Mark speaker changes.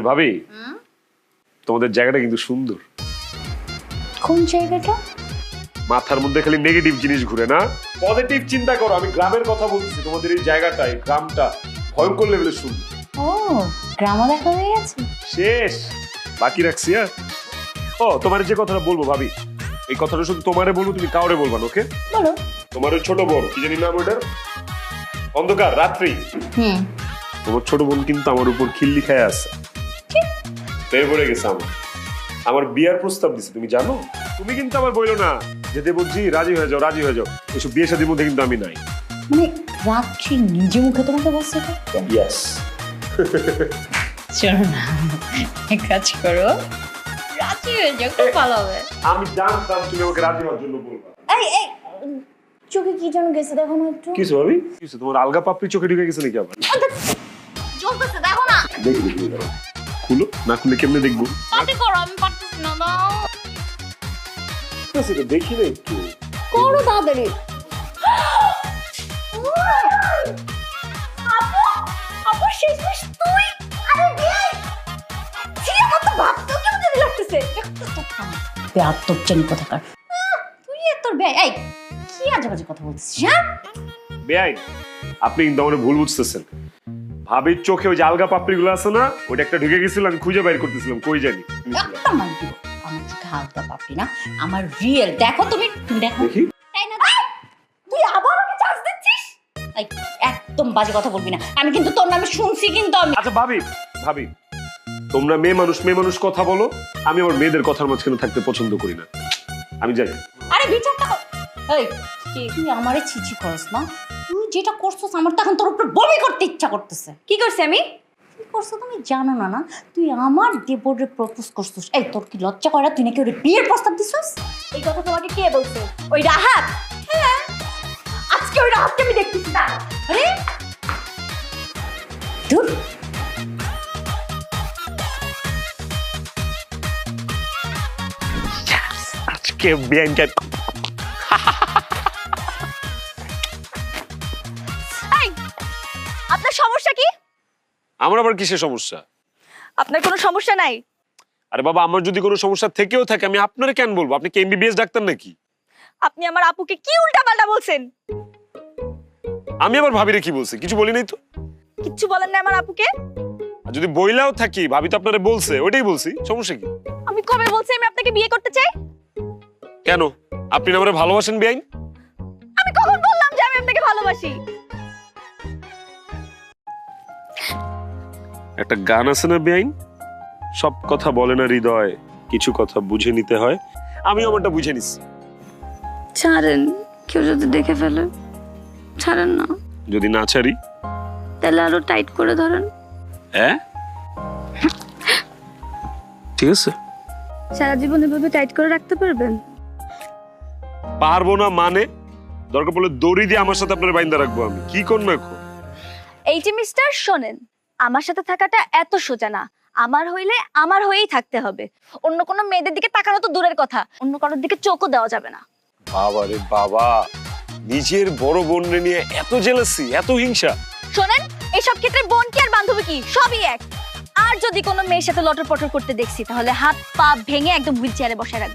Speaker 1: ভাবি তোমাদের জায়গাটা কিন্তু সুন্দর।
Speaker 2: কোন জায়গাটা?
Speaker 1: মাথার মধ্যে খালি নেগেটিভ জিনিস ঘুরে না, পজিটিভ চিন্তা করো। আমি গ্রামের কথা বলছি, তোমাদের এই জায়গাটা, এই গ্রামটা ভয়ঙ্কর লেভেলে সুন্দর।
Speaker 2: ও, গ্রামও দেখা হয়ে গেছে?
Speaker 1: শেষ, বাকি রাখছি। ও, তোমার যে কথাটা বলবো ভাবি, এই কথাটা শুধু তোমারে বলবো, তুমি কাউরে বলবা না, ওকে?
Speaker 2: বলো।
Speaker 1: তোমার ওই ছোট বোন, কি জানি নাম ওটার, অন্ধকার রাত্রি, তোমার ছোট বোন কিন্তু আমার উপর খিল্লি খায় আছে, প্রেমে পড়ে গেছে। আমার বিয়ার প্রস্তাব দিছে, তুমি জানো? তুমি কিন্তু আমার বইলো না যে দেবজি রাজি হয়ে যাও, রাজি হয়ে যাও। এসব বিয়ে শাদীর মধ্যে কিন্তু আমি নাই।
Speaker 2: মানে রাত্রি নিজে মুখে তোমাকে বলছে?
Speaker 1: ইয়েস।
Speaker 2: চলো না, এক কাজ করো, রাজি হয়ে যাও, খুব ভালো হবে।
Speaker 1: আমি জানতাম তুমি আমাকে রাজি হওয়ার জন্য বলবা।
Speaker 2: এই এই চোখে কি যেন গেছে, দেখো না একটু।
Speaker 1: কিছু ভাবি, কিছু তোমার আলগা পাপড়ি চোখে ঢুকে গেছে নাকি আবার?
Speaker 2: জ্বলতেছে, দেখো না।
Speaker 1: দেখি দেখি, খুলো না, খুলে কেমনে দেখবো?
Speaker 2: পাটি করো, আমি পারতেছি না, দাও।
Speaker 1: সেটা দেখি না একটু
Speaker 2: করো তাড়াতাড়ি। আপু, আপু শেষমেশ তুই? আরে ভাই, তুই আমার তো ভাবতেও কেমন জানি লাগতেছে। বেয়াদব জানি কোথাকার। তুই তোর ভাই, এই কি আজে বাজে কথা বলছিস? হ্যাঁ
Speaker 1: বেআইন, আপনি কিন্তু আমার ভুল বুঝতেছেন। ভাবির চোখে ওই যে আলগা পাপড়ি গুলো আছে না, ওইটা একটা ঢুকে গেছিল, আমি খুঁজে বাইর করতেছিলাম, কই জানি।
Speaker 2: একটা মান দিব, আমার চোখে হালকা পাপড়ি না, আমার রিয়েল। দেখো তুমি, তুমি দেখো।
Speaker 1: দেখি।
Speaker 2: তাই না? তুই আবার আমাকে চার্জ দিচ্ছিস? এই একদম বাজে কথা বলবি না, আমি কিন্তু তোর নামে শুনছি কিন্তু আমি।
Speaker 1: আচ্ছা ভাবি, ভাবি তোমরা মেয়ে মানুষ কথা বলো, আমি আমার মেয়েদের কথার মাঝখানে থাকতে পছন্দ করি না, আমি যাই।
Speaker 2: আরে বিচারটা কর। এই তুই আমারে ছিছি করস না, তুই যেটা করছস আমার তখন তোর উপর বমি করতে ইচ্ছা করতেছে। কি করছি আমি? কি করছো তুমি জানো না? না তুই আমার দেবরে প্রপোজ করছস। এই তোর কি লজ্জা করে? তুই নাকি ওরে বিয়ের প্রস্তাব দিছস? এই কথা তোমাকে কে বলছে? ওই রাহাত। হ্যাঁ, আজকে ওই রাহাতকে আমি দেখতেছি না। আরে ধুর,
Speaker 1: আজকে বেআইনকে
Speaker 3: আপনার সমস্যা কি?
Speaker 1: আমার আবার কিসের সমস্যা?
Speaker 3: আপনার কোনো সমস্যা নাই?
Speaker 1: আরে বাবা, আমার যদি কোনো সমস্যা থেকেও থাকে আমি আপনারে কেন বলবো? আপনি কি এমবিবিএস ডাক্তার নাকি?
Speaker 3: আপনি আমার আপুকে কি উল্টাপাল্টা বলছেন?
Speaker 1: আমি আবার ভাবিরে কি বলছি? কিছু বলি নাই তো।
Speaker 3: কিচ্ছু বলেন না আমার আপুকে?
Speaker 1: আর যদি বইলাও থাকি, ভাবি তো আপনারে বলছে, ওইটাই বলছি, সমস্যা কি?
Speaker 3: আমি কবে বলছি আমি আপনাকে বিয়ে করতে চাই?
Speaker 1: কেন, আপনি না আমারে ভালোবাসেন বেআইন?
Speaker 3: আমি কখন বললাম যে আমি আপনাকে ভালোবাসি?
Speaker 1: একটা গান আছে না বেআইন, সব কথা বলে না হৃদয়, কিছু কথা বুঝে নিতে হয়। আমি আমারটা বুঝে নিছি।
Speaker 3: ছাড়েন, কেউ যদি দেখে ফেলে। ছাড়েন না।
Speaker 1: যদি না ছাড়ি?
Speaker 3: তাহলে আরো টাইট করে ধরেন।
Speaker 1: হ্যাঁ ঠিক আছে।
Speaker 3: সারা জীবন এভাবে টাইট করে রাখতে পারবেন?
Speaker 1: পারবো না মানে? দরকার পড়লে দড়ি দিয়ে আমার সাথে আপনার বাইন্দা রাখবো আমি, কি কোন না কোন।
Speaker 3: এই যে মিস্টার শোনেন, আমার সাথে থাকাটা এত সোজা না। আমার হইলে আমার হয়েই থাকতে হবে। অন্য কোনো মেয়েদের দিকে তাকানো তো দূরের কথা, অন্য কারোর দিকে চোখও দেওয়া যাবে না।
Speaker 1: বাবা রে বাবা, নিজের বড় বোনরে নিয়ে এত জেলাসি, এত হিংসা।
Speaker 3: শোনেন, এইসব ক্ষেত্রে বোন কি আর বান্ধবী কি সবই এক। আর যদি কোনো মেয়ের সাথে লটর পটর করতে দেখছি তাহলে হাত পা ভেঙে একদম হুইল চেয়ারে বসায় রাখবো।